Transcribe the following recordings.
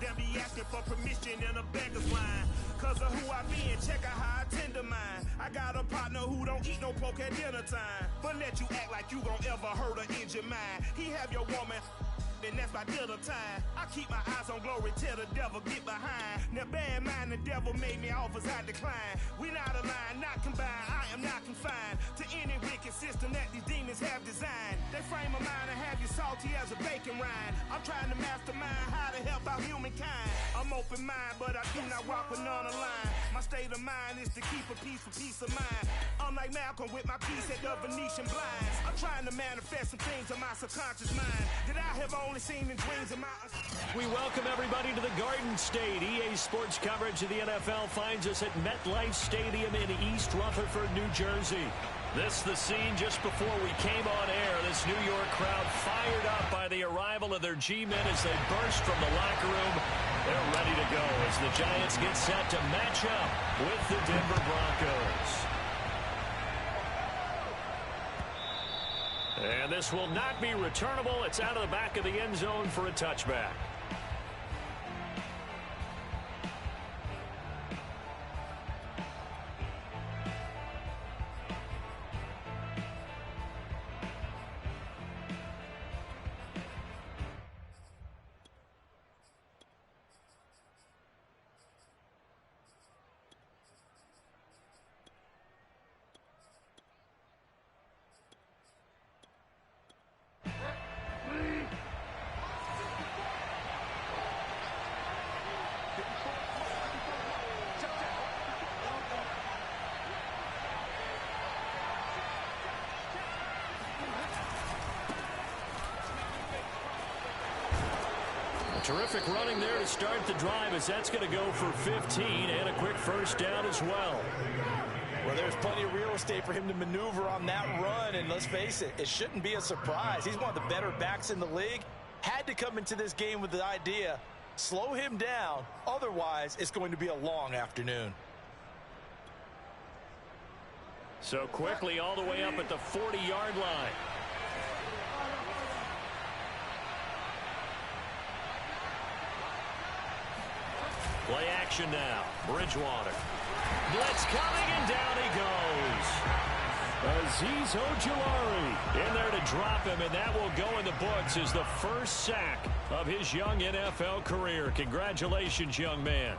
They'll be asking for permission in a beggar's line. Cause of who I be and check out how I tend to mine. I got a partner who don't eat no pork at dinner time, but let you act like you gon' ever hurt or injure mine. He have your woman, and that's by dinner time. I keep my eyes on glory till the devil get behind. Now bear in mind the devil made me offers I decline. We not aligned, not combined, I am not confined to any wicked system that these demons have designed. They frame a mind and have you salty as a bacon rind. I'm trying to mastermind how to help out humankind. I'm open mind, but I do not walk with none aligned. My state of mind is to keep a peace for peace of mind. Unlike Malcolm with my peace at the Venetian blinds. I'm trying to manifest some things in my subconscious mind that I have only seen in dreams of my... We welcome everybody to the Garden State. EA Sports coverage of the NFL finds us at MetLife Stadium in East Rutherford, New Jersey. This the scene just before we came on air. This New York crowd fired up by the arrival of their G-men as they burst from the locker room. They're ready to go as the Giants get set to match up with the Denver Broncos. And this will not be returnable. It's out of the back of the end zone for a touchback. Terrific running there to start the drive as that's going to go for 15 and a quick first down as well. Well, there's plenty of real estate for him to maneuver on that run, and let's face it, it shouldn't be a surprise. He's one of the better backs in the league. Had to come into this game with the idea, slow him down, otherwise it's going to be a long afternoon. So quickly all the way up at the 40-yard line. Play action now. Bridgewater. Blitz coming, and down he goes. Azeez Ojulari in there to drop him, and that will go in the books as the first sack of his young NFL career. Congratulations, young man.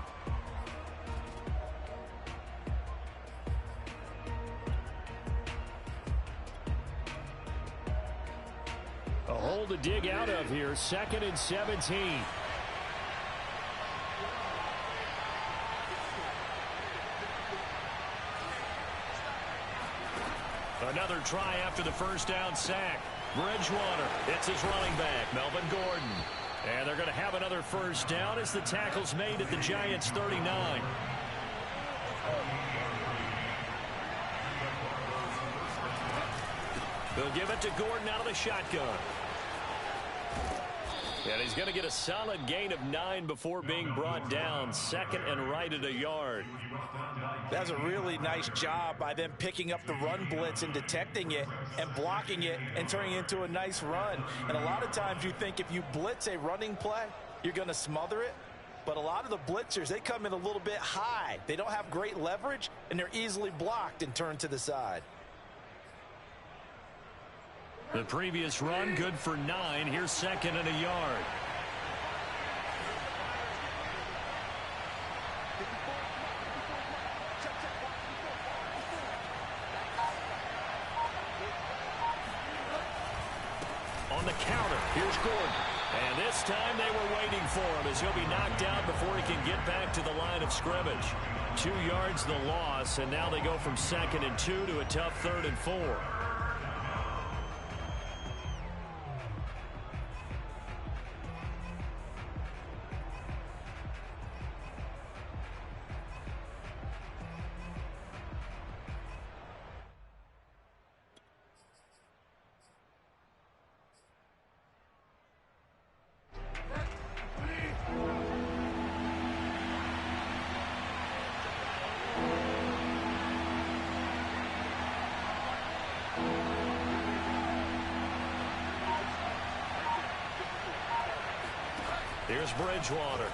A hole to dig out of here. 2nd and 17. Another try after the first down sack. Bridgewater, it's his running back, Melvin Gordon. And they're going to have another first down as the tackle's made at the Giants' 39. They'll give it to Gordon out of the shotgun. And he's going to get a solid gain of 9 before being brought down. 2nd and right at a yard. That's a really nice job by them picking up the run blitz and detecting it and blocking it and turning it into a nice run. And a lot of times you think if you blitz a running play, you're going to smother it. But a lot of the blitzers, they come in a little bit high. They don't have great leverage, and they're easily blocked and turned to the side. The previous run good for 9. Here's 2nd and a yard. On the counter, here's Gordon. And this time they were waiting for him as he'll be knocked out before he can get back to the line of scrimmage. 2 yards the loss, and now they go from 2nd and 2 to a tough 3rd and 4. Here's Bridgewater.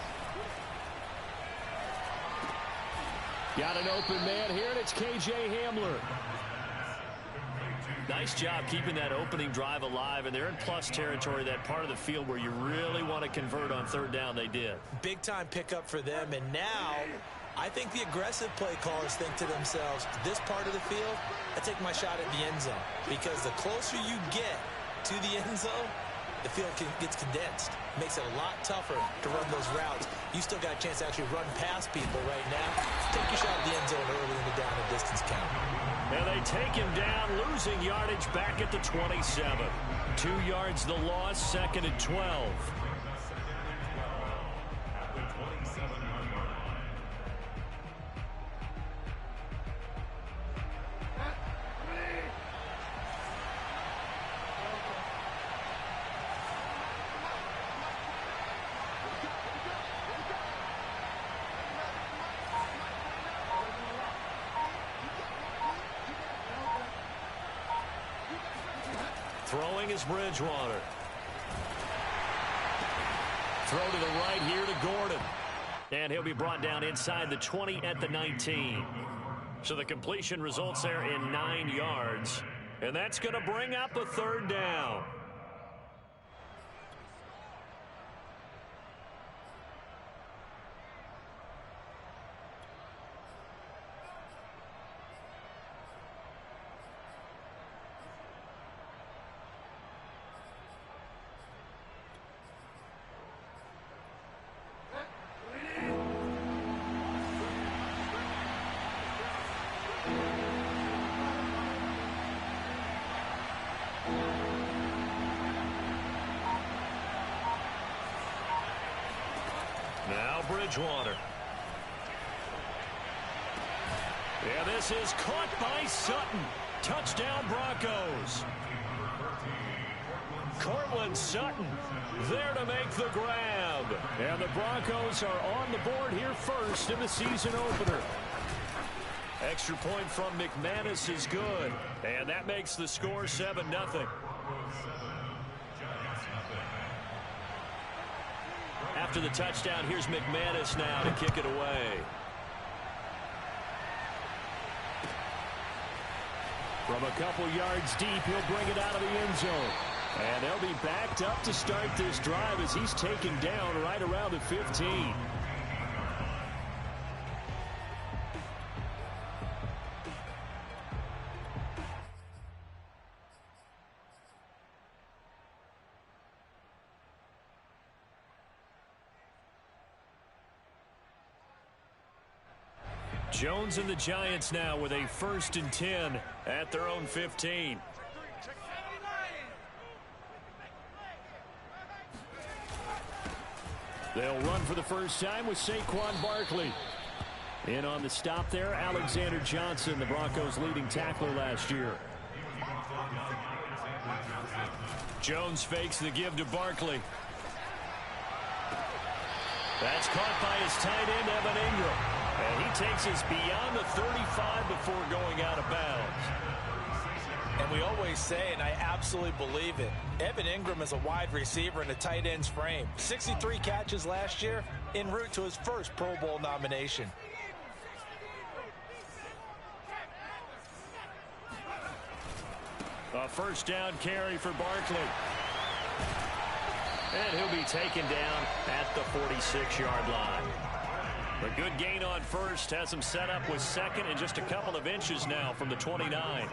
Got an open man here, and it's K.J. Hamler. Nice job keeping that opening drive alive, and they're in plus territory, that part of the field where you really want to convert on third down. They did. Big-time pickup for them, and now I think the aggressive play callers think to themselves, this part of the field, I take my shot at the end zone, because the closer you get to the end zone, the field gets condensed. Makes it a lot tougher to run those routes. You still got a chance to actually run past people right now. Take your shot at the end zone early in the down and distance count. And they take him down, losing yardage back at the 27. 2 yards the loss, second and 12. Throwing is Bridgewater. Throw to the right here to Gordon. And he'll be brought down inside the 20 at the 19. So the completion results there in 9 yards. And that's going to bring up a third down. Now Bridgewater. Yeah, this is caught by Sutton. Touchdown Broncos. Cortland Sutton there to make the grab. And the Broncos are on the board here first in the season opener. Extra point from McManus is good. And that makes the score 7-0. After the touchdown, here's McManus now to kick it away. From a couple yards deep, he'll bring it out of the end zone. And they'll be backed up to start this drive as he's taken down right around the 15. Jones and the Giants now with a 1st and 10 at their own 15. They'll run for the first time with Saquon Barkley. In on the stop there, Alexander Johnson, the Broncos' leading tackler last year. Jones fakes the give to Barkley. That's caught by his tight end, Evan Ingram. And he takes us beyond the 35 before going out of bounds. And we always say, and I absolutely believe it, Evan Ingram is a wide receiver in a tight end's frame. 63 catches last year, en route to his first Pro Bowl nomination. A first down carry for Barkley. And he'll be taken down at the 46-yard line. A good gain on first, has him set up with second and just a couple of inches now from the 29.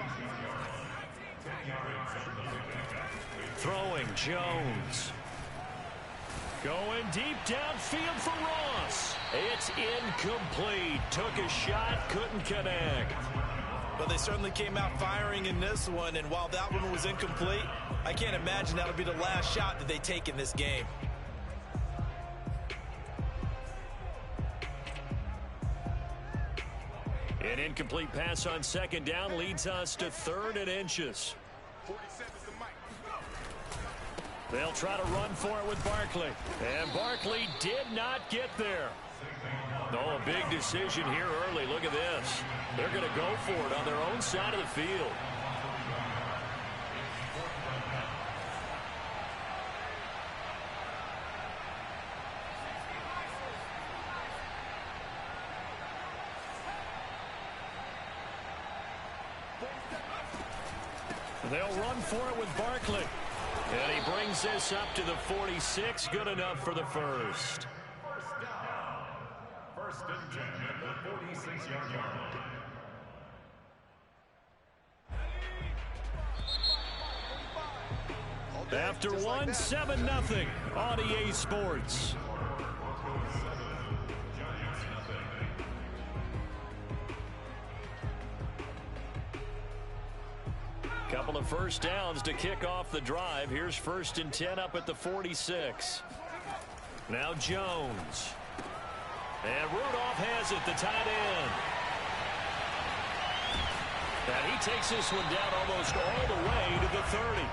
Throwing Jones. Going deep downfield for Ross. It's incomplete. Took a shot, couldn't connect. But they certainly came out firing in this one, and while that one was incomplete, I can't imagine that'll be the last shot that they take in this game. An incomplete pass on second down leads us to 3rd and inches. They'll try to run for it with Barkley. And Barkley did not get there. Oh, a big decision here early. Look at this. They're going to go for it on their own side of the field. They'll run for it with Barkley. And he brings this up to the 46. Good enough for the first. First and 10 at the 46-yard line. After one, 7-0 on EA Sports. Couple of first downs to kick off the drive. Here's first and 10 up at the 46. Now Jones. And Rudolph has it, the tight end. And he takes this one down almost all the way to the 30.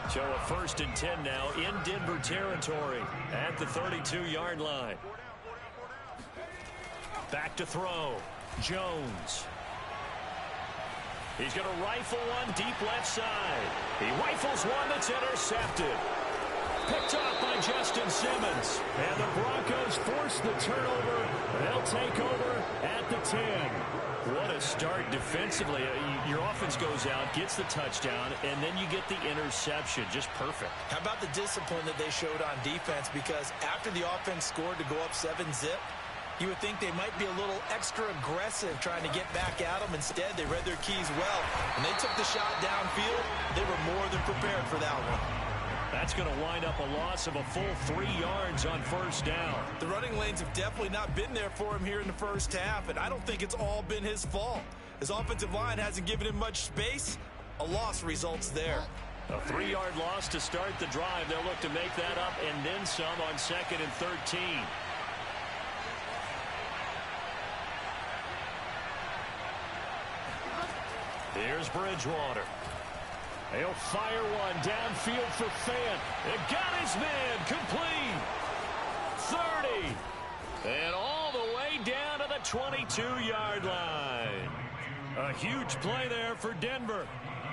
So a first and 10 now in Denver territory at the 32-yard line. Back to throw. Jones. He's going to rifle one deep left side. He rifles one that's intercepted. Picked off by Justin Simmons. And the Broncos force the turnover. They'll take over at the 10. What a start defensively. Your offense goes out, gets the touchdown, and then you get the interception. Just perfect. How about the discipline that they showed on defense? Because after the offense scored to go up 7-zip, you would think they might be a little extra aggressive trying to get back at them. Instead, they read their keys well. When they took the shot downfield, they were more than prepared for that one. That's going to wind up a loss of a full 3 yards on first down. The running lanes have definitely not been there for him here in the first half, and I don't think it's all been his fault. His offensive line hasn't given him much space. A loss results there. A 3-yard loss to start the drive. They'll look to make that up and then some on 2nd and 13. Here's Bridgewater. He'll fire one downfield for Fant. It got his man complete. 30. And all the way down to the 22-yard line. A huge play there for Denver.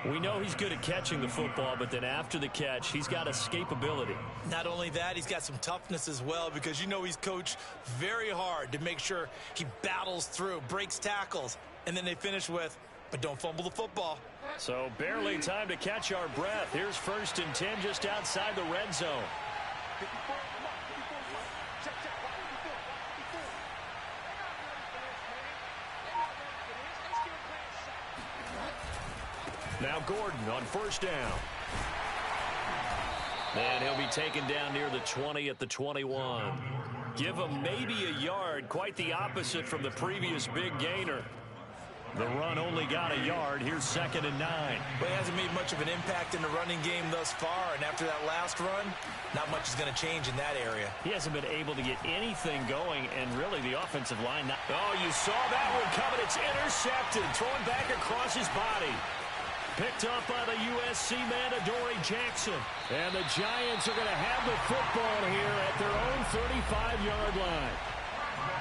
We know he's good at catching the football, but then after the catch, he's got escapability. Not only that, he's got some toughness as well, because you know he's coached very hard to make sure he battles through, breaks tackles, and then they finish with, but don't fumble the football. So barely time to catch our breath. Here's first and 10 just outside the red zone. Now Gordon on first down. And he'll be taken down near the 20 at the 21. Give him maybe a yard, quite the opposite from the previous big gainer. The run only got a yard. Here's 2nd and 9. But he hasn't made much of an impact in the running game thus far, and after that last run, not much is going to change in that area. He hasn't been able to get anything going, and really the offensive line. Oh, you saw that one coming. It's intercepted. Thrown back across his body. Picked up by the USC man, Adoree Jackson. And the Giants are going to have the football here at their own 35-yard line.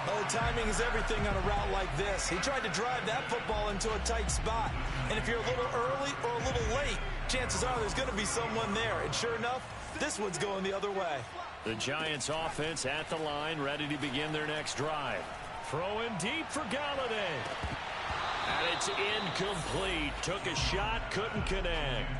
Oh, timing is everything on a route like this. He tried to drive that football into a tight spot. And if you're a little early or a little late, chances are there's going to be someone there. And sure enough, this one's going the other way. The Giants offense at the line, ready to begin their next drive. Throwing deep for Galladay. And it's incomplete. Took a shot, couldn't connect.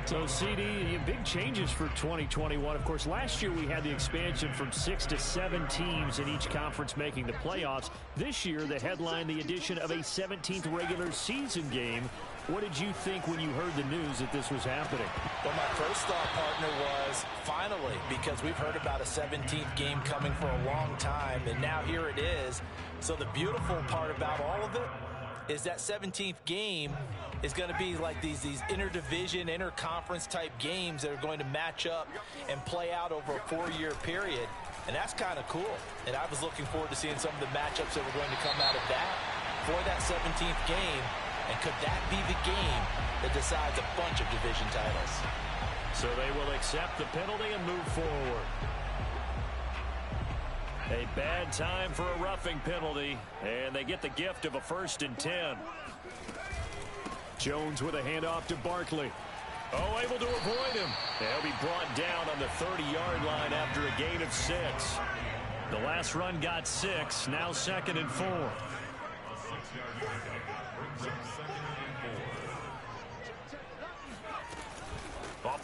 So, CD, big changes for 2021. Of course, last year we had the expansion from 6 to 7 teams in each conference making the playoffs. This year, the headline, the addition of a 17th regular season game. What did you think when you heard the news that this was happening? Well, my first thought, partner, was finally, because we've heard about a 17th game coming for a long time, and now here it is. So the beautiful part about all of it is that 17th game is going to be like these interdivision, interconference type games that are going to match up and play out over a 4-year period. And that's kind of cool. And I was looking forward to seeing some of the matchups that were going to come out of that for that 17th game. And could that be the game that decides a bunch of division titles? So they will accept the penalty and move forward. A bad time for a roughing penalty, and they get the gift of a 1st and 10. Jones with a handoff to Barkley. Oh, able to avoid him. They'll be brought down on the 30-yard line after a gain of 6. The last run got 6, now 2nd and 4.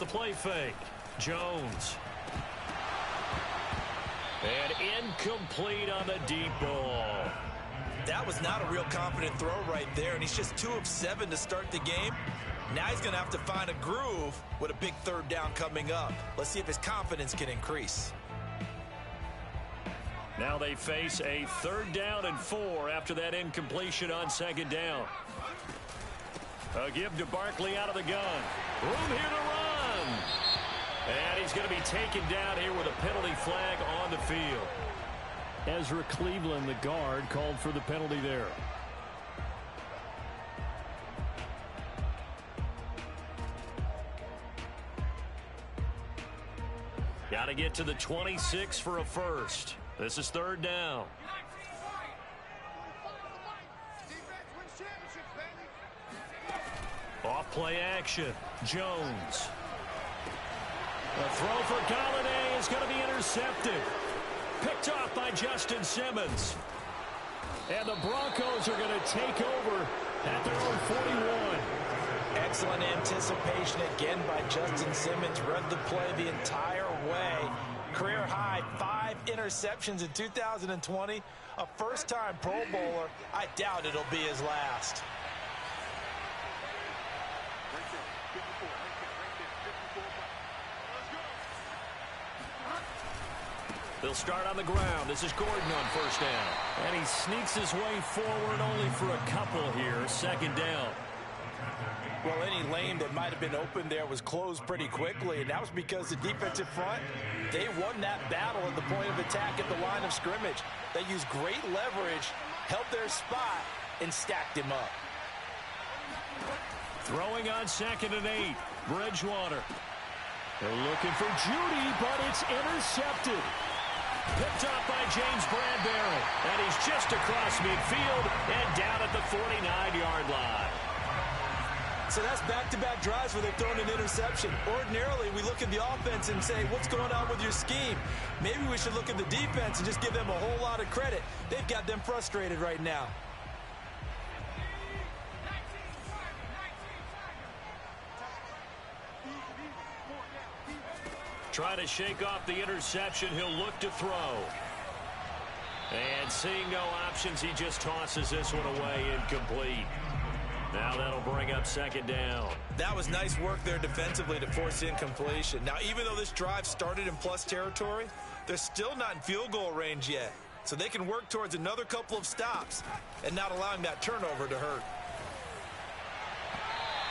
the play fake. Jones. And incomplete on the deep ball. That was not a real confident throw right there, and he's just 2 of 7 to start the game. Now he's going to have to find a groove with a big third down coming up. Let's see if his confidence can increase. Now they face a 3rd down and 4 after that incompletion on 2nd down. A give to Barkley out of the gun. Room here to run. And he's going to be taken down here with a penalty flag on the field. Ezra Cleveland, the guard, called for the penalty there. Got to get to the 26 for a first. This is 3rd down. Off play action. Jones. The throw for Galladay is going to be intercepted. Picked off by Justin Simmons. And the Broncos are going to take over at their own 41. Excellent anticipation again by Justin Simmons. Read the play the entire way. Career high 5 interceptions in 2020. A first-time Pro Bowler. I doubt it'll be his last. They'll start on the ground. This is Gordon on 1st down. And he sneaks his way forward only for a couple here. 2nd down. Well, any lane that might have been open there was closed pretty quickly, and that was because the defensive front, they won that battle at the point of attack at the line of scrimmage. They used great leverage, held their spot, and stacked him up. Throwing on 2nd and 8. Bridgewater. They're looking for Judy, but it's intercepted. Picked off by James Bradbury. And he's just across midfield and down at the 49-yard line. So that's back-to-back drives where they've thrown an interception. Ordinarily, we look at the offense and say, what's going on with your scheme? Maybe we should look at the defense and just give them a whole lot of credit. They've got them frustrated right now. Trying to shake off the interception. He'll look to throw. And seeing no options, he just tosses this one away incomplete. Now that'll bring up 2nd down. That was nice work there defensively to force incompletion. Now, even though this drive started in plus territory, they're still not in field goal range yet. So they can work towards another couple of stops and not allowing that turnover to hurt.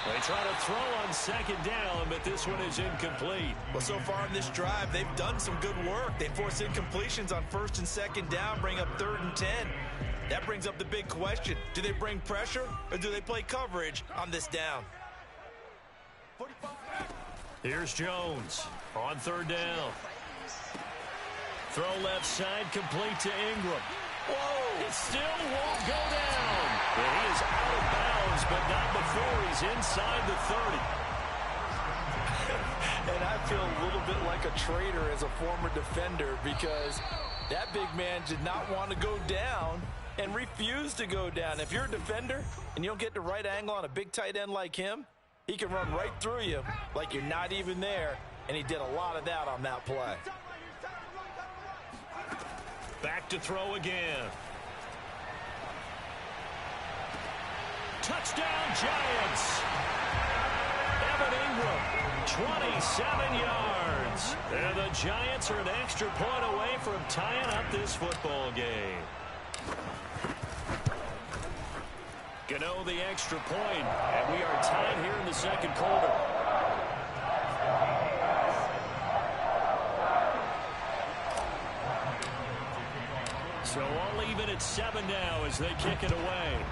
They try to throw on 2nd down, but this one is incomplete. Well, so far in this drive, they've done some good work. They force incompletions on 1st and 2nd down, bring up 3rd and 10. That brings up the big question. Do they bring pressure or do they play coverage on this down? Here's Jones on 3rd down. Throw left side, complete to Ingram. Whoa! It still won't go down. And he is out of bounds, but not before he's inside the 30. And I feel a little bit like a traitor as a former defender because that big man did not want to go down and refused to go down. If you're a defender and you don't get the right angle on a big tight end like him, he can run right through you like you're not even there, and he did a lot of that on that play. Back to throw again. Touchdown, Giants. Evan Ingram, 27 yards. And the Giants are an extra point away from tying up this football game. Gano the extra point, and we are tied here in the 2nd quarter. So all even at 7 now as they kick it away.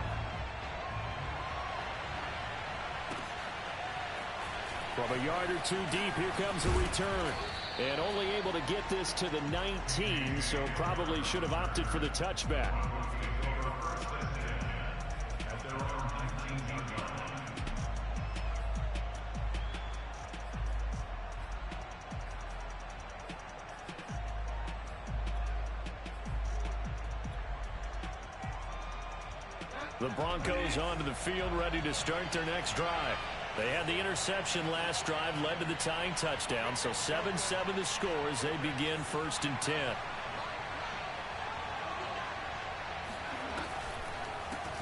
From a yard or 2 deep, here comes a return. And only able to get this to the 19, so probably should have opted for the touchback. The Broncos onto the field, ready to start their next drive. They had the interception last drive, led to the tying touchdown, so 7-7 the score as they begin 1st and 10.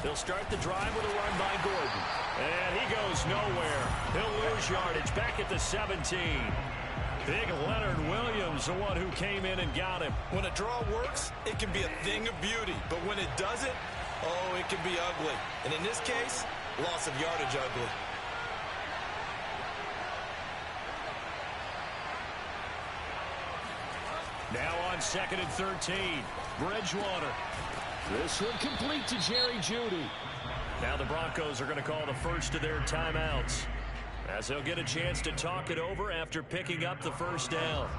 They'll start the drive with a run by Gordon. And he goes nowhere. He'll lose yardage back at the 17. Big Leonard Williams, the one who came in and got him. When a draw works, it can be a thing of beauty. But when it doesn't, oh, it can be ugly. And in this case, loss of yardage ugly. Now on 2nd and 13. Bridgewater. This one complete to Jerry Jeudy. Now the Broncos are going to call the first of their timeouts, as they'll get a chance to talk it over after picking up the first down.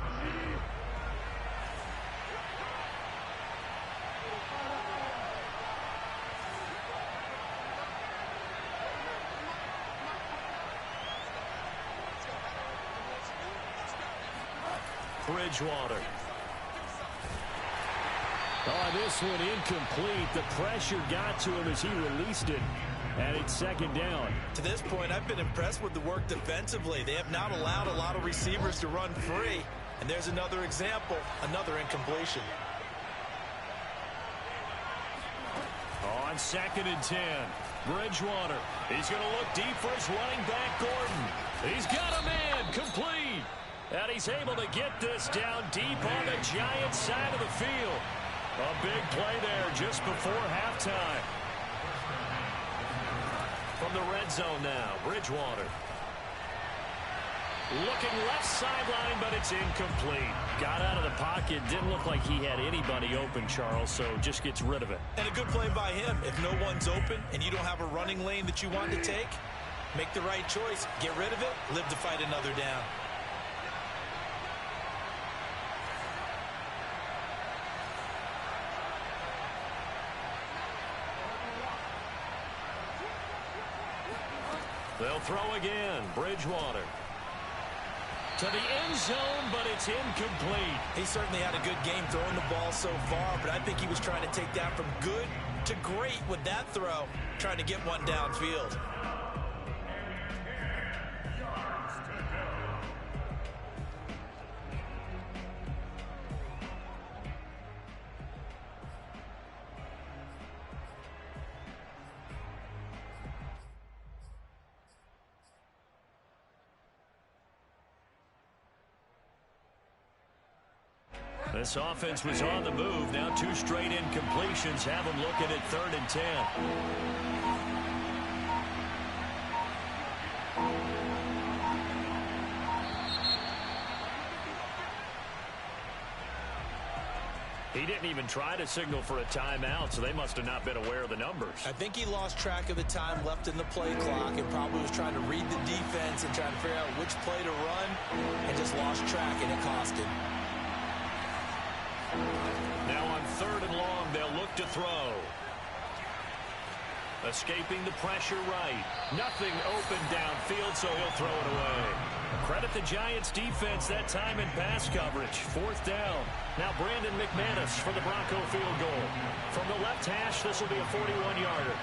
Bridgewater. Oh, this one incomplete. The pressure got to him as he released it. And it's 2nd down. To this point, I've been impressed with the work defensively. They have not allowed a lot of receivers to run free. And there's another example, another incompletion. On 2nd and 10, Bridgewater. He's going to look deep for his running back, Gordon. He's got a man, complete. And he's able to get this down deep on the Giants side of the field. A big play there just before halftime. From the red zone now, Bridgewater. Looking left sideline, but it's incomplete. Got out of the pocket. Didn't look like he had anybody open, Charles, so just gets rid of it. And a good play by him. If no one's open and you don't have a running lane that you want to take, make the right choice. Get rid of it. Live to fight another down. They'll throw again. Bridgewater. To the end zone, but it's incomplete. He certainly had a good game throwing the ball so far, but I think he was trying to take that from good to great with that throw, trying to get one downfield. This offense was on the move. Now 2 straight incompletions have them looking at 3rd and 10. He didn't even try to signal for a timeout, so they must have not been aware of the numbers. I think he lost track of the time left in the play clock and probably was trying to read the defense and trying to figure out which play to run and just lost track, and it cost him. Now on 3rd and long, they'll look to throw. Escaping the pressure right. Nothing open downfield, so he'll throw it away. Credit the Giants defense that time in pass coverage. 4th down. Now Brandon McManus for the Bronco field goal. From the left hash, this will be a 41-yarder.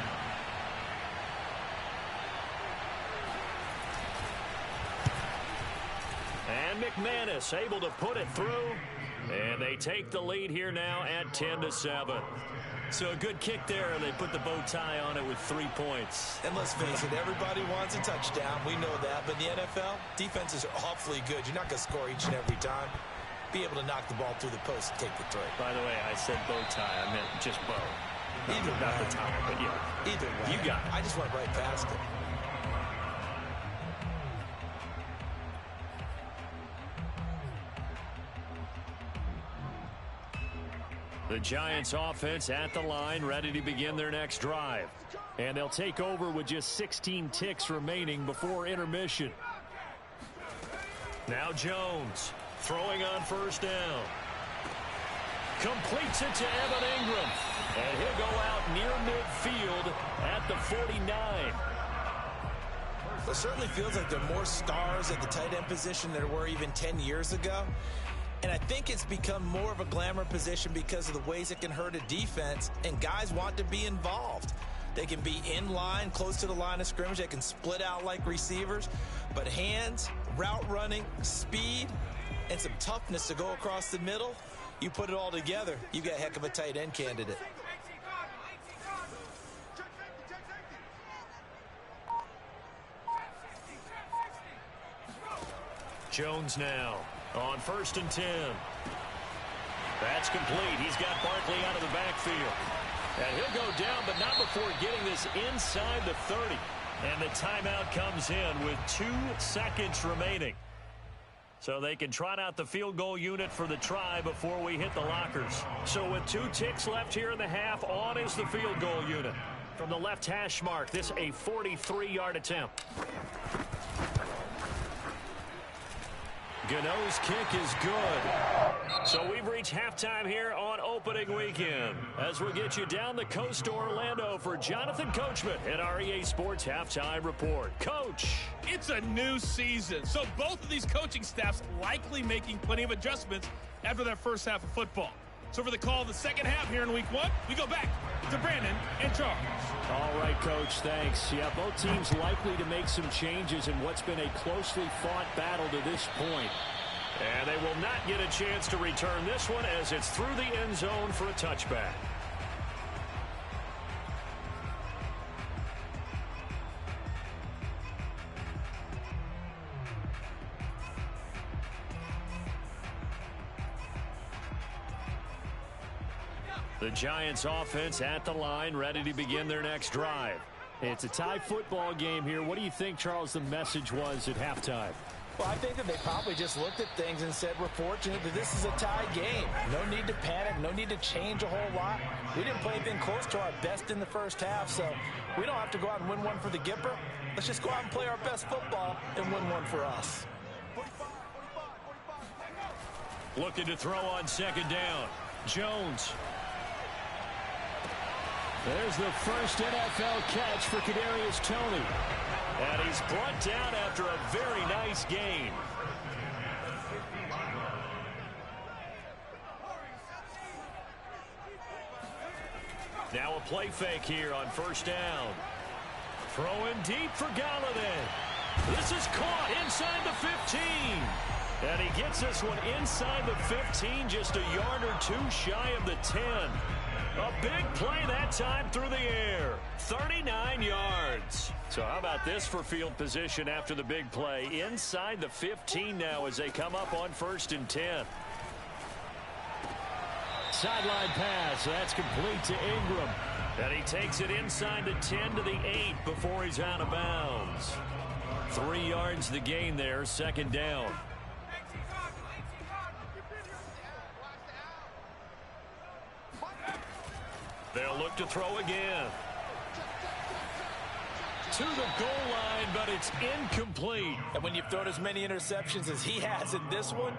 And McManus able to put it through. And they take the lead here now at 10-7. So a good kick there, and they put the bow tie on it with 3 points. And let's face it, everybody wants a touchdown. We know that. But in the NFL, defenses are awfully good. You're not going to score each and every time. Be able to knock the ball through the post and take the throw. By the way, I said bow tie. I meant just bow. Either not the tie, but yeah. Either way. You got it. I just went right past it. The Giants offense at the line, ready to begin their next drive. And they'll take over with just 16 ticks remaining before intermission. Now Jones throwing on 1st down. Completes it to Evan Ingram. And he'll go out near midfield at the 49. It certainly feels like there are more stars at the tight end position than there were even 10 years ago. And I think it's become more of a glamour position because of the ways it can hurt a defense, and guys want to be involved. They can be in line, close to the line of scrimmage. They can split out like receivers. But hands, route running, speed, and some toughness to go across the middle, you put it all together, you got a heck of a tight end candidate. Jones now on 1st and 10. That's complete. He's got Barkley out of the backfield. And he'll go down, but not before getting this inside the 30. And the timeout comes in with 2 seconds remaining. So they can trot out the field goal unit for the try before we hit the lockers. So with 2 ticks left here in the half, on is the field goal unit. From the left hash mark, this a 43-yard attempt. Gano's kick is good. So we've reached halftime here on opening weekend. As we get you down the coast to Orlando for Jonathan Coachman at our EA Sports Halftime Report. Coach. It's a new season, so both of these coaching staffs likely making plenty of adjustments after their first half of football. So for the call of the second half here in week 1, we go back to Brandon and Charles. All right, Coach, thanks. Yeah, both teams likely to make some changes in what's been a closely fought battle to this point. And they will not get a chance to return this one as it's through the end zone for a touchback. The Giants offense at the line, ready to begin their next drive. It's a tie football game here. What do you think, Charles, the message was at halftime? Well, I think that they probably just looked at things and said, we're fortunate that this is a tie game. No need to panic, no need to change a whole lot. We didn't play anything close to our best in the first half, so we don't have to go out and win one for the Gipper. Let's just go out and play our best football and win one for us. Looking to throw on second down. Jones. There's the first NFL catch for Kadarius Toney. And he's brought down after a very nice gain. Now a play fake here on first down. Throwing deep for Galladay. This is caught inside the 15. And he gets this one inside the 15, just a yard or 2 shy of the 10. A big play that time through the air. 39 yards. So how about this for field position after the big play? Inside the 15 now as they come up on 1st and 10. Sideline pass. That's complete to Ingram. And he takes it inside the 10 to the 8 before he's out of bounds. 3 yards the gain there, second down. They'll look to throw again. To the goal line, but it's incomplete. And when you've thrown as many interceptions as he has in this one,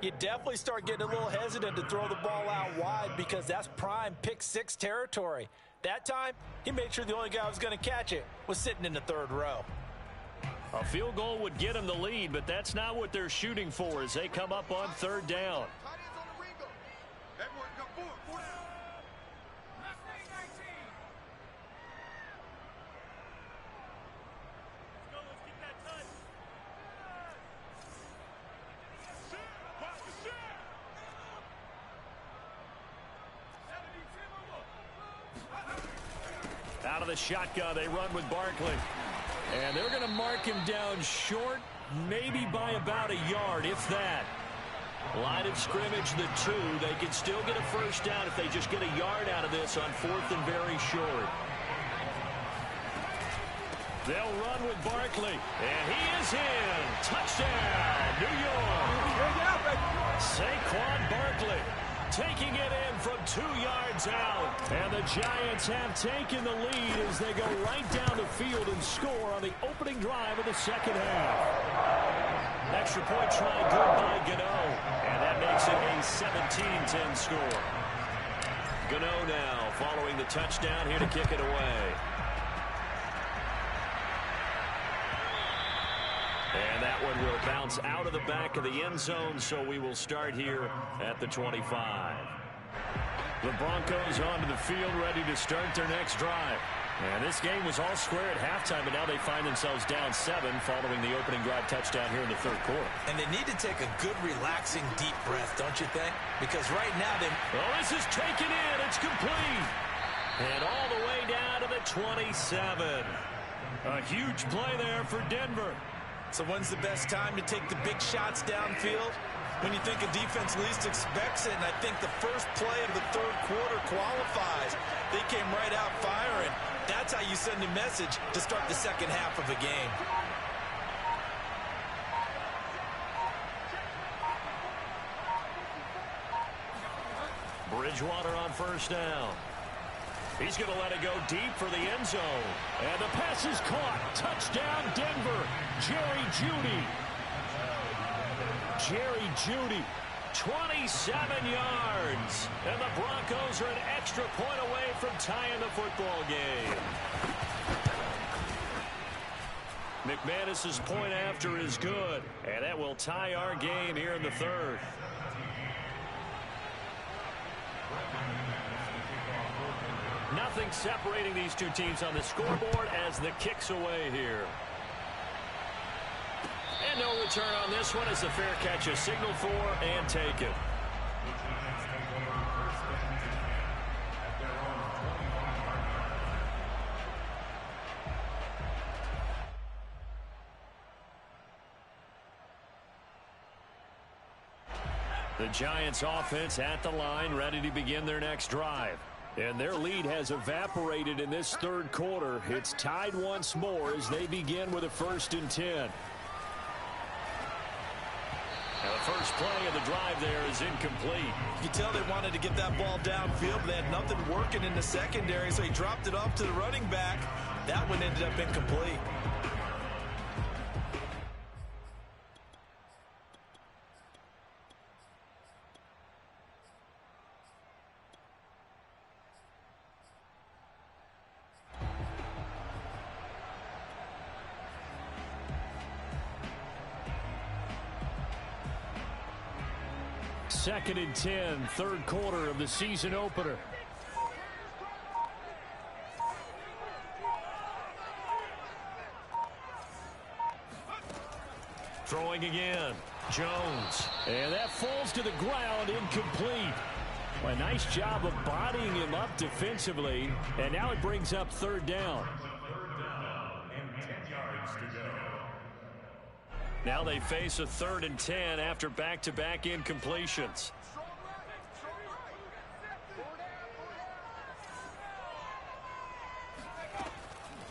you definitely start getting a little hesitant to throw the ball out wide because that's prime pick 6 territory. That time, he made sure the only guy who was going to catch it was sitting in the 3rd row. A field goal would get them the lead, but that's not what they're shooting for as they come up on 3rd down. Out of the shotgun, they run with Barkley. And they're going to mark him down short, maybe by about a yard, if that. Line of scrimmage, the 2. They can still get a first down if they just get a yard out of this on 4th and very short. They'll run with Barkley. And he is in. Touchdown, New York. Saquon Barkley taking it in from 2 yards out. And the Giants have taken the lead as they go right down the field and score on the opening drive of the second half. Extra point try good by Gano. And that makes it a 17-10 score. Gano now following the touchdown here to kick it away. And that one will bounce out of the back of the end zone, so we will start here at the 25. The Broncos onto the field, ready to start their next drive. And this game was all square at halftime, but now they find themselves down 7 following the opening drive touchdown here in the third quarter. And they need to take a good, relaxing, deep breath, don't you think? Because right now they... Oh, this is taken in. It's complete. And all the way down to the 27. A huge play there for Denver. So when's the best time to take the big shots downfield? When you think a defense least expects it, and I think the first play of the third quarter qualifies. They came right out firing. That's how you send a message to start the second half of a game. Bridgewater on first down. He's going to let it go deep for the end zone. And the pass is caught. Touchdown, Denver. Jerry Jeudy, 27 yards. And the Broncos are an extra point away from tying the football game. McManus's point after is good. And that will tie our game here in the third. Nothing separating these two teams on the scoreboard as the kick's away here. And no return on this one as the fair catch is signaled for and taken. The Giants offense at the line, ready to begin their next drive. And their lead has evaporated in this third quarter. It's tied once more as they begin with a 1st and 10. Now the first play of the drive there is incomplete. You tell they wanted to get that ball downfield, but they had nothing working in the secondary, so he dropped it off to the running back. That one ended up incomplete. Second and 10, third quarter of the season opener. Throwing again, Jones. And that falls to the ground, incomplete. Well, a nice job of bodying him up defensively. And now it brings up third down. Now they face a 3rd and 10 after back-to-back incompletions.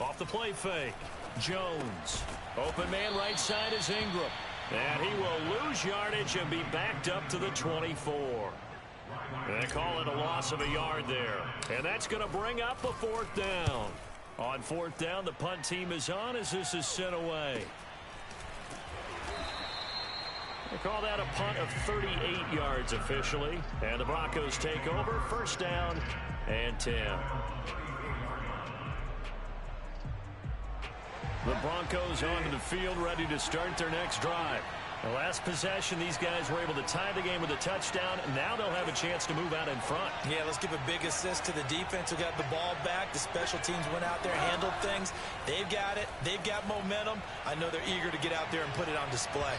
Off the play fake. Jones. Open man right side is Ingram. And he will lose yardage and be backed up to the 24. They call it a loss of a yard there. And that's going to bring up a 4th down. On 4th down, the punt team is on as this is sent away. They call that a punt of 38 yards officially. And the Broncos take over. 1st down and 10. The Broncos onto the field ready to start their next drive. The last possession, these guys were able to tie the game with a touchdown. Now they'll have a chance to move out in front. Yeah, let's give a big assist to the defense who got the ball back. The special teams went out there, handled things. They've got it. They've got momentum. I know they're eager to get out there and put it on display.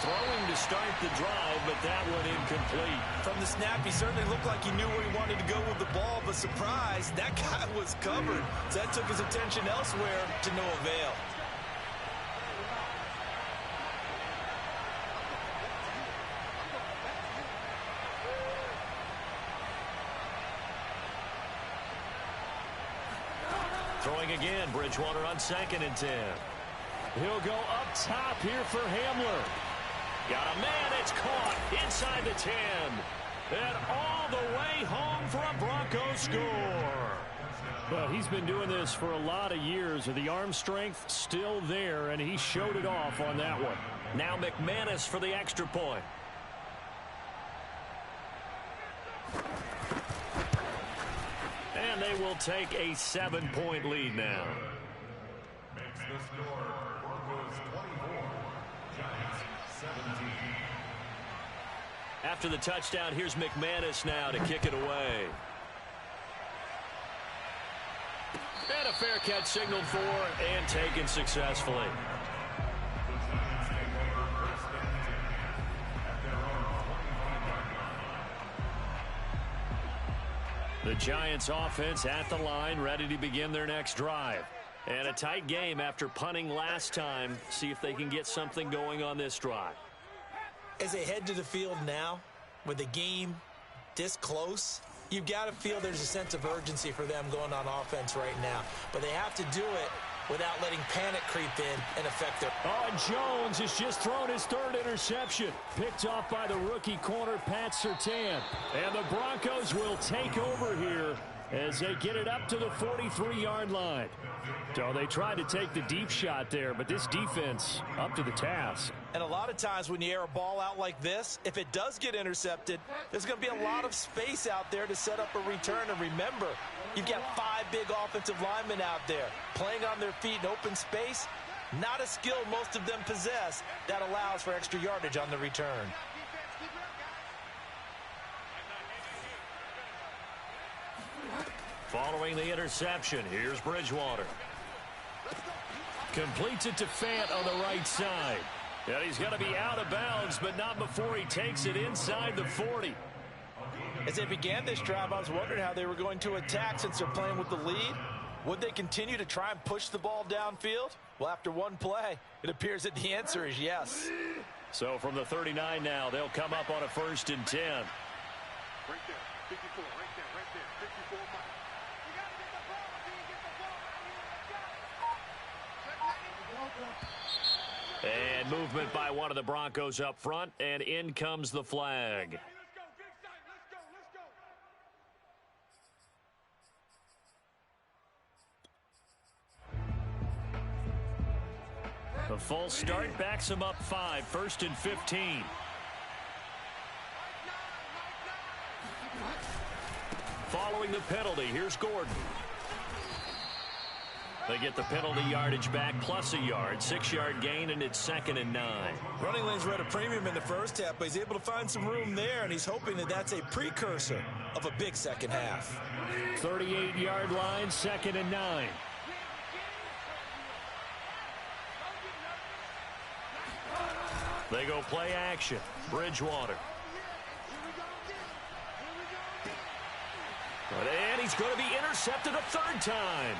Throwing to start the drive, but that one incomplete. From the snap, he certainly looked like he knew where he wanted to go with the ball, but surprise, that guy was covered. So that took his attention elsewhere to no avail. Throwing again, Bridgewater on 2nd and 10. He'll go up top here for Hamler. Got a man, it's caught inside the 10. And all the way home for a Broncos score. Well, he's been doing this for a lot of years. The arm strength still there, and he showed it off on that one. Now McManus for the extra point. And they will take a 7-point lead now. Makes the score Broncos 24, Giants 17. After the touchdown, here's McManus now to kick it away. And a fair catch signaled for and taken successfully. The Giants offense at the line, ready to begin their next drive. And a tight game after punting last time. See if they can get something going on this drive. As they head to the field now, with the game this close, you've got to feel there's a sense of urgency for them going on offense right now. But they have to do it without letting panic creep in and affect their... Oh, and Jones has just thrown his third interception. Picked off by the rookie corner, Pat Surtain. And the Broncos will take over here as they get it up to the 43-yard line. So they tried to take the deep shot there, but this defense up to the task. And a lot of times when you air a ball out like this, if it does get intercepted, there's going to be a lot of space out there to set up a return. And remember, you've got 5 big offensive linemen out there playing on their feet in open space. Not a skill most of them possess that allows for extra yardage on the return. Following the interception, here's Bridgewater. Completes it to Fant on the right side. And he's going to be out of bounds, but not before he takes it inside the 40. As they began this drive, I was wondering how they were going to attack since they're playing with the lead. Would they continue to try and push the ball downfield? Well, after one play, it appears that the answer is yes. So from the 39 now, they'll come up on a 1st and 10. Right there, 54, right there, 54 miles. And movement by one of the Broncos up front, and in comes the flag. A full start backs him up 5, 1st and 15. Following the penalty, here's Gordon. They get the penalty yardage back plus a yard, 6-yard gain, and it's 2nd and 9. Running lanes were at a premium in the first half, but he's able to find some room there, and he's hoping that that's a precursor of a big second half. 38-yard line, 2nd and 9. They go play action. Bridgewater. And he's going to be intercepted a 3rd time.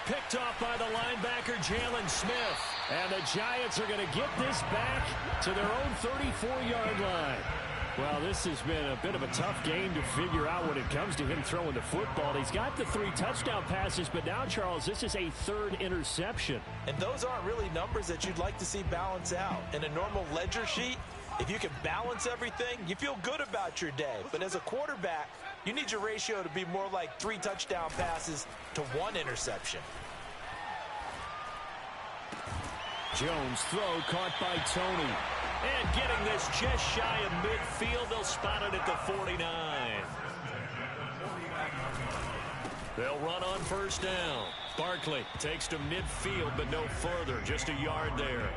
Picked off by the linebacker, Jalen Smith. And the Giants are going to get this back to their own 34-yard line. Well, this has been a bit of a tough game to figure out when it comes to him throwing the football. He's got the 3 touchdown passes, but now, Charles, this is a 3rd interception. And those aren't really numbers that you'd like to see balance out. In a normal ledger sheet, if you can balance everything, you feel good about your day. But as a quarterback, you need your ratio to be more like 3 touchdown passes to 1 interception. Jones throw caught by Tony. And getting this just shy of midfield, they'll spot it at the 49. They'll run on 1st down. Barkley takes to midfield, but no further, just a yard there.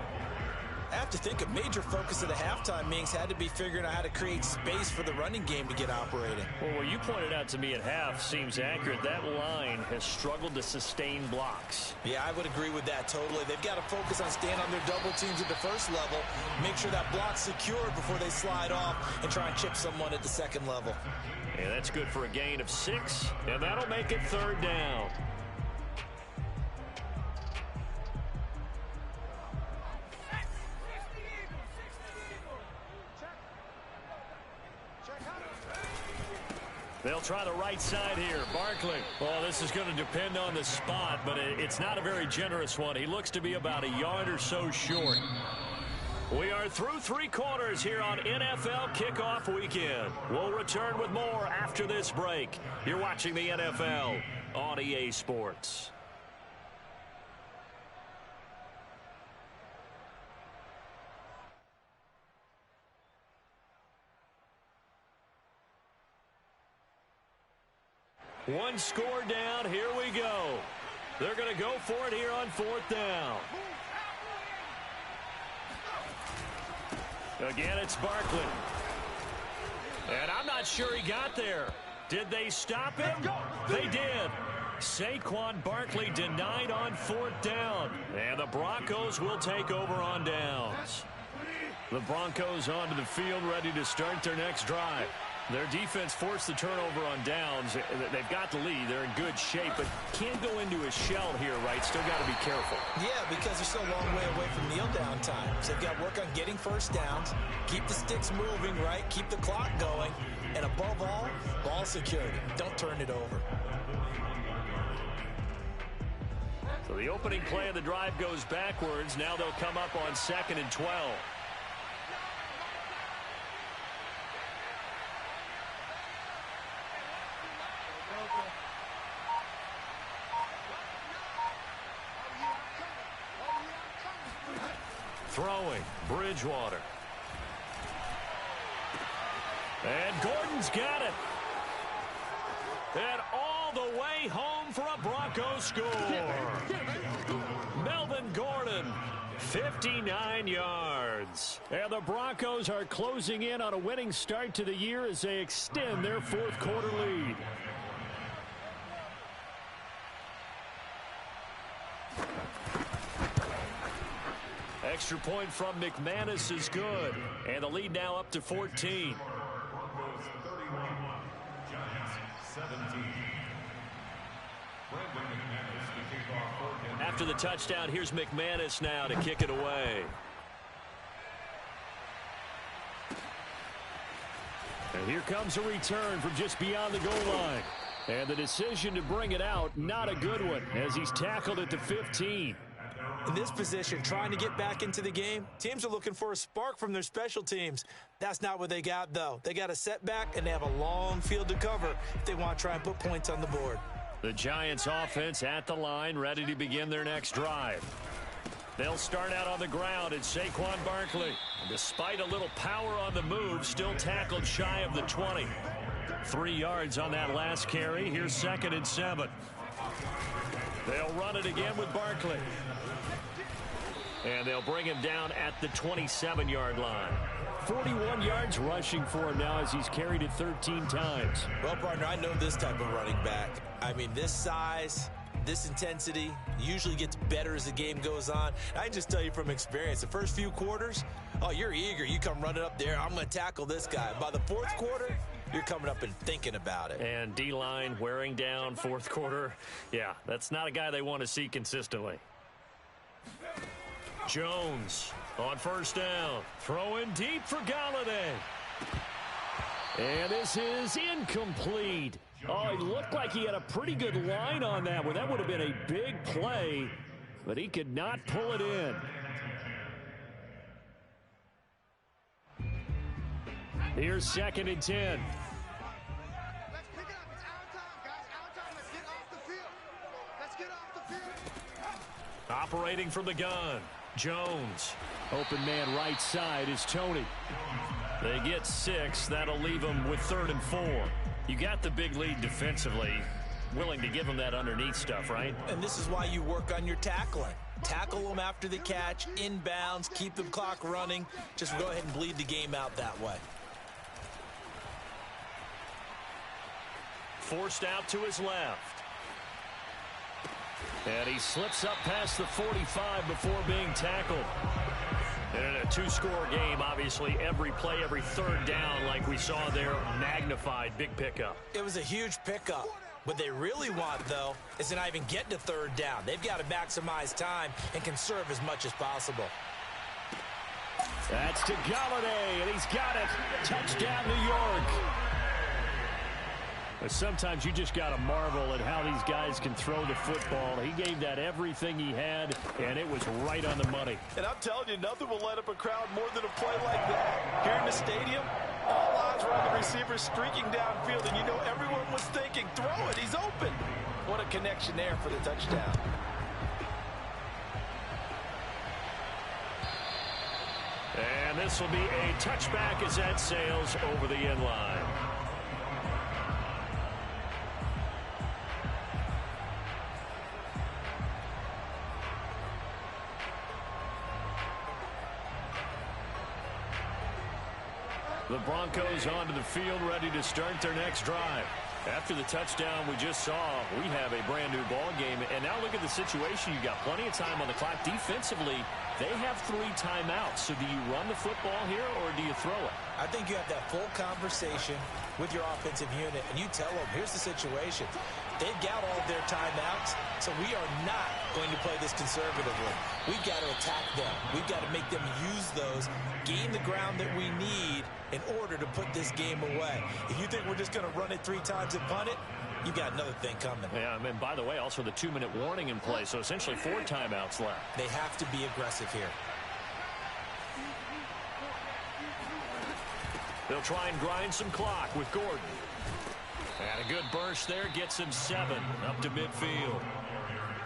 I have to think a major focus of the halftime meetings had to be figuring out how to create space for the running game to get operating. Well, what you pointed out to me at half seems accurate. That line has struggled to sustain blocks. Yeah, I would agree with that totally. They've got to focus on staying on their double teams at the first level, make sure that block's secured before they slide off and try and chip someone at the second level. And that's good for a gain of 6, and that'll make it 3rd down. They'll try the right side here. Barkley. Well, this is going to depend on the spot, but it's not a very generous one. He looks to be about a yard or so short. We are through 3 quarters here on NFL Kickoff Weekend. We'll return with more after this break. You're watching the NFL on EA Sports. One score down. Here we go. They're going to go for it here on 4th down. Again, it's Barkley. And I'm not sure he got there. Did they stop him? They did. Saquon Barkley denied on 4th down. And the Broncos will take over on downs. The Broncos onto the field, ready to start their next drive. Their defense forced the turnover on downs. They've got the lead. They're in good shape, but can't go into a shell here, right? Still got to be careful. Yeah, because they're still a long way away from kneel down time. So they've got to work on getting first downs, keep the sticks moving, right? Keep the clock going. And above all, ball security. Don't turn it over. So the opening play of the drive goes backwards. Now they'll come up on 2nd and 12. Throwing, Bridgewater. And Gordon's got it. And all the way home for a Broncos score. Melvin Gordon, 59 yards. And the Broncos are closing in on a winning start to the year as they extend their 4th quarter lead. Extra point from McManus is good. And the lead now up to 14. After the touchdown, here's McManus now to kick it away. And here comes a return from just beyond the goal line. And the decision to bring it out, not a good one, as he's tackled at the 15. In this position, trying to get back into the game, teams are looking for a spark from their special teams. That's not what they got, though. They got a setback, and they have a long field to cover if they want to try and put points on the board. The Giants offense at the line, ready to begin their next drive. They'll start out on the ground at Saquon Barkley. Despite a little power on the move, still tackled shy of the 20. 3 yards on that last carry. Here's 2nd and 7. They'll run it again with Barkley. And they'll bring him down at the 27-yard line. 41 yards rushing for him now as he's carried it 13 times. Well, partner, I know this type of running back. I mean, this size, this intensity usually gets better as the game goes on. I can just tell you from experience, the first few quarters, oh, you're eager. You come running up there, I'm going to tackle this guy. By the 4th quarter, you're coming up and thinking about it. And D-line wearing down 4th quarter. Yeah, that's not a guy they want to see consistently. Jones on 1st down. Throwing deep for Galladay. And this is incomplete. Oh, it looked like he had a pretty good line on that one. That would have been a big play, but he could not pull it in. Here's 2nd and 10. Let's pick it up. It's our time, guys. Our time. Let's get off the field. Let's get off the field. Operating from the gun. Jones. Open man right side is Tony. They get 6. That'll leave them with 3rd and 4. You got the big lead defensively. Willing to give them that underneath stuff, right? And this is why you work on your tackling. Tackle them after the catch, inbounds, keep the clock running. Just go ahead and bleed the game out that way. Forced out to his left. And he slips up past the 45 before being tackled. And in a 2-score game, obviously, every play, every 3rd down, like we saw there, magnified, big pickup. It was a huge pickup. What they really want, though, is to not even get to 3rd down. They've got to maximize time and conserve as much as possible. That's to Galladay, and he's got it. Touchdown, New York. But sometimes you just got to marvel at how these guys can throw the football. He gave that everything he had, and it was right on the money. And I'm telling you, nothing will light up a crowd more than a play like that. Here in the stadium, all eyes were on the receiver streaking downfield, and you know everyone was thinking, throw it, he's open. What a connection there for the touchdown. And this will be a touchback as that sails over the end line. The Broncos onto the field, ready to start their next drive. After the touchdown we just saw, we have a brand new ball game. And now look at the situation. You got plenty of time on the clock. Defensively, they have 3 timeouts. So do you run the football here or do you throw it? I think you have that full conversation with your offensive unit, and you tell them, here's the situation. They've got all of their timeouts, so we are not going to play this conservatively. We've got to attack them. We've got to make them use those, gain the ground that we need in order to put this game away. If you think we're just going to run it 3 times and punt it, you've got another thing coming. Yeah, and by the way, also the 2-minute warning in play, so essentially 4 timeouts left. They have to be aggressive here. They'll try and grind some clock with Gordon. And a good burst there gets him 7 up to midfield.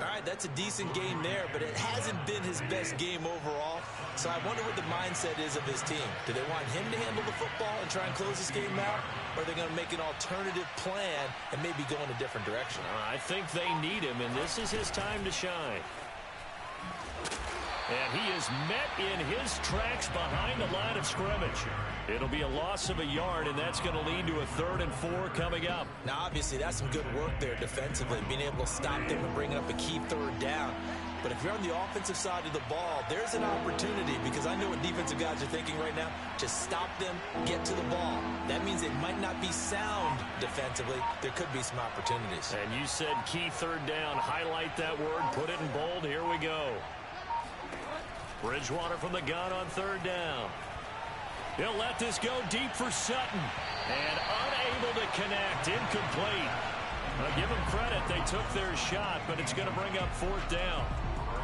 All right, that's a decent game there, but it hasn't been his best game overall. So I wonder what the mindset is of his team. Do they want him to handle the football and try and close this game out? Or are they going to make an alternative plan and maybe go in a different direction? I think they need him, and this is his time to shine. And he is met in his tracks behind the line of scrimmage. It'll be a loss of a yard, and that's going to lead to a 3rd and 4 coming up. Now, obviously, that's some good work there defensively, being able to stop them and bringing up a key 3rd down. But if you're on the offensive side of the ball, there's an opportunity, because I know what defensive guys are thinking right now. Just stop them, get to the ball. That means they might not be sound defensively. There could be some opportunities. And you said key 3rd down. Highlight that word. Put it in bold. Here we go. Bridgewater from the gun on 3rd down. He'll let this go deep for Sutton. And unable to connect. Incomplete. Now, give them credit. They took their shot, but it's going to bring up 4th down.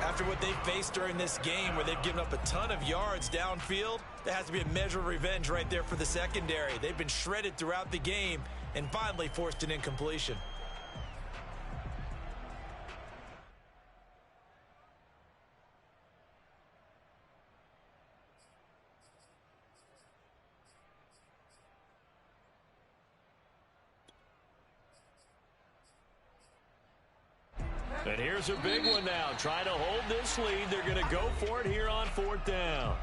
After what they've faced during this game where they've given up a ton of yards downfield, there has to be a measure of revenge right there for the secondary. They've been shredded throughout the game and finally forced an incompletion. And here's a big one now. Trying to hold this lead. They're going to go for it here on 4th down.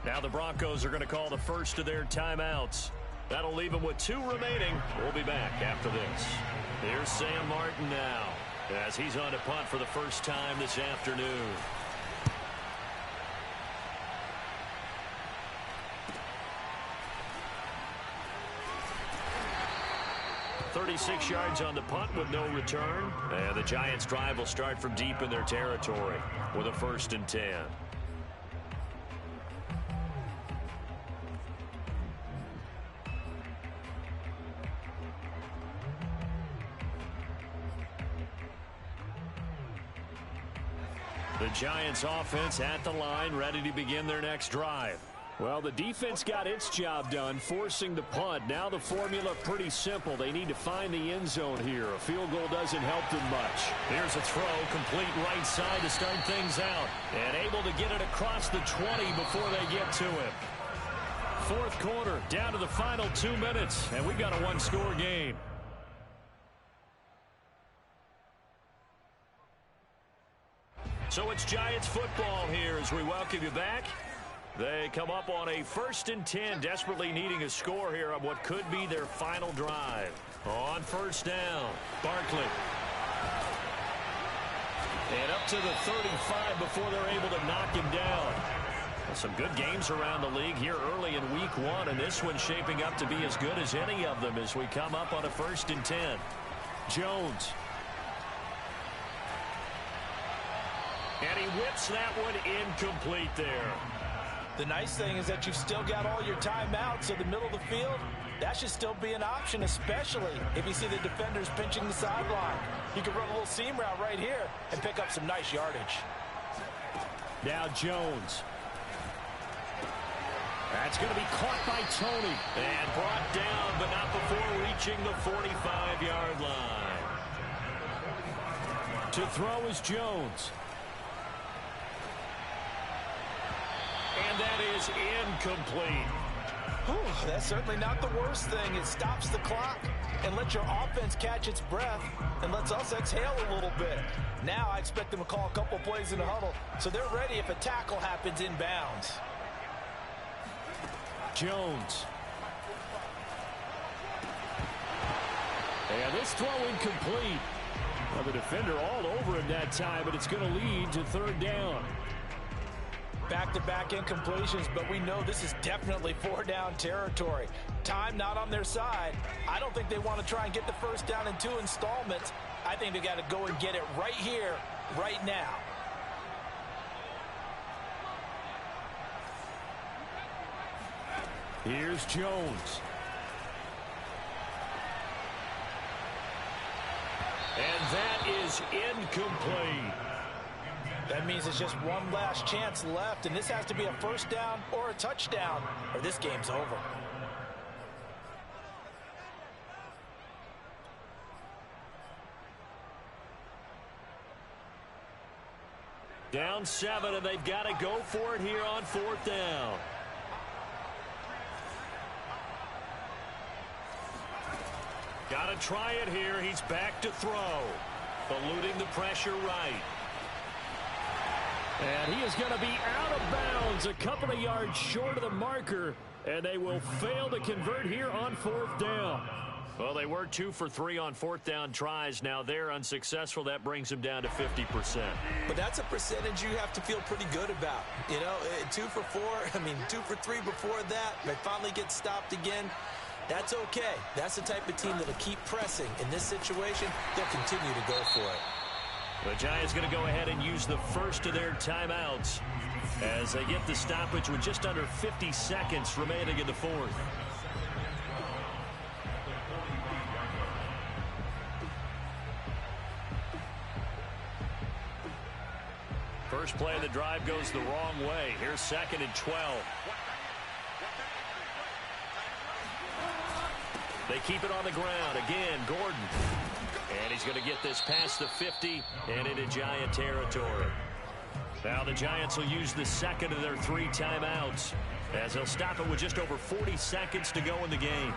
Now the Broncos are going to call the first of their timeouts. That'll leave them with 2 remaining. We'll be back after this. Here's Sam Martin now as he's on to punt for the first time this afternoon. .36 yards on the punt with no return. And the Giants' drive will start from deep in their territory with a 1st and 10. The Giants' offense at the line, ready to begin their next drive. Well, the defense got its job done, forcing the punt. Now the formula pretty simple. They need to find the end zone here. A field goal doesn't help them much. Here's a throw, complete right side to start things out. And able to get it across the 20 before they get to him. 4th quarter, down to the final 2 minutes, and we've got a 1-score game. So it's Giants football here as we welcome you back. They come up on a 1st and 10, desperately needing a score here on what could be their final drive. On 1st down, Barkley. And up to the 35 before they're able to knock him down. Well, some good games around the league here early in week 1, and this one's shaping up to be as good as any of them as we come up on a 1st and 10. Jones. And he whips that one incomplete there. The nice thing is that you've still got all your timeouts, so the middle of the field, that should still be an option, especially if you see the defenders pinching the sideline. You can run a little seam route right here and pick up some nice yardage. Now Jones. That's going to be caught by Tony and brought down, but not before reaching the 45-yard line. To throw is Jones. And that is incomplete. Whew, that's certainly not the worst thing. It stops the clock and lets your offense catch its breath and lets us exhale a little bit. Now I expect them to call a couple plays in the huddle so they're ready if a tackle happens inbounds. Jones. And this throw incomplete. Well, the defender all over him that time, but it's going to lead to third down. Back-to-back incompletions, but we know this is definitely four-down territory. Time not on their side. I don't think they want to try and get the first down in 2 installments. I think they got to go and get it right here, right now. Here's Jones. And that is incomplete. That means it's just one last chance left, and this has to be a first down or a touchdown, or this game's over. Down 7, and they've got to go for it here on fourth down. Got to try it here. He's back to throw. Eluding the pressure right. And he is going to be out of bounds a couple of yards short of the marker, and they will fail to convert here on fourth down. Well, they were 2 for 3 on fourth down tries. Now they're unsuccessful. That brings them down to 50%. But that's a percentage you have to feel pretty good about. You know, 2 for 4, 2 for 3 before that. They finally get stopped again. That's okay. That's the type of team that'll keep pressing. In this situation, they'll continue to go for it. The Giants going to go ahead and use the first of their timeouts as they get the stoppage with just under 50 seconds remaining in the fourth. First play of the drive goes the wrong way. Here's 2nd and 12. They keep it on the ground. Again, Gordon. And he's going to get this past the 50 and into Giant territory. Now the Giants will use the second of their 3 timeouts as they'll stop it with just over 40 seconds to go in the game.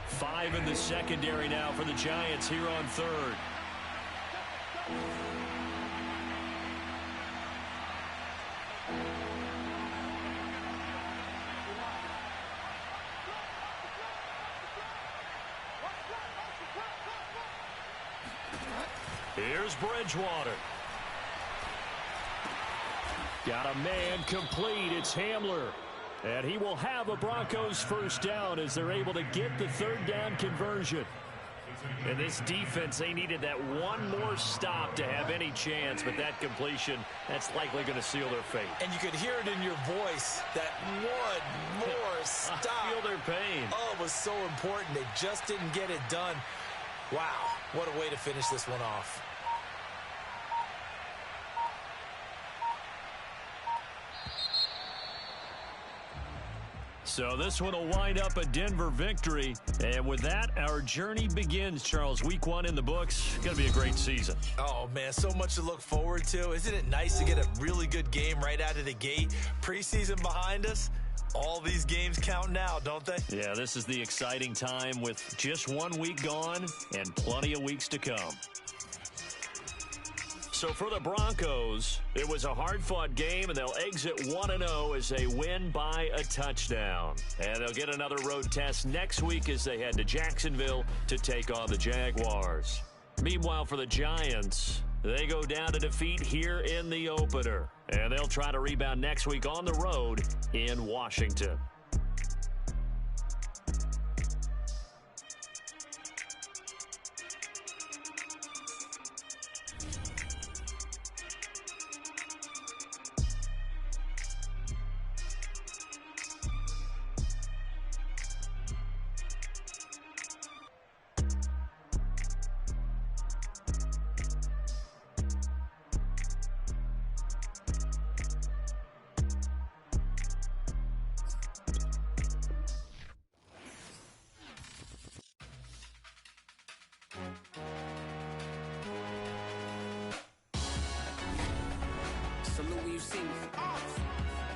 5 in the secondary now for the Giants here on third. Here's Bridgewater. Got a man complete. It's Hamler. And he will have a Broncos first down as they're able to get the third down conversion. And this defense, they needed that one more stop to have any chance, but that completion, that's likely going to seal their fate. And you could hear it in your voice, that one more stop. I feel their pain. Oh, it was so important. They just didn't get it done. Wow, what a way to finish this one off. So this one will wind up a Denver victory. And with that, our journey begins, Charles. Week 1 in the books. Going to be a great season. Oh, man, so much to look forward to. Isn't it nice to get a really good game right out of the gate? Preseason behind us. All these games count now, don't they? Yeah, this is the exciting time with just 1 week gone and plenty of weeks to come. So for the Broncos, it was a hard-fought game, and they'll exit 1-0 as they win by a touchdown. And they'll get another road test next week as they head to Jacksonville to take on the Jaguars. Meanwhile, for the Giants, they go down to defeat here in the opener. And they'll try to rebound next week on the road in Washington. Salute when you see me.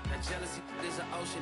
That jealousy is an ocean.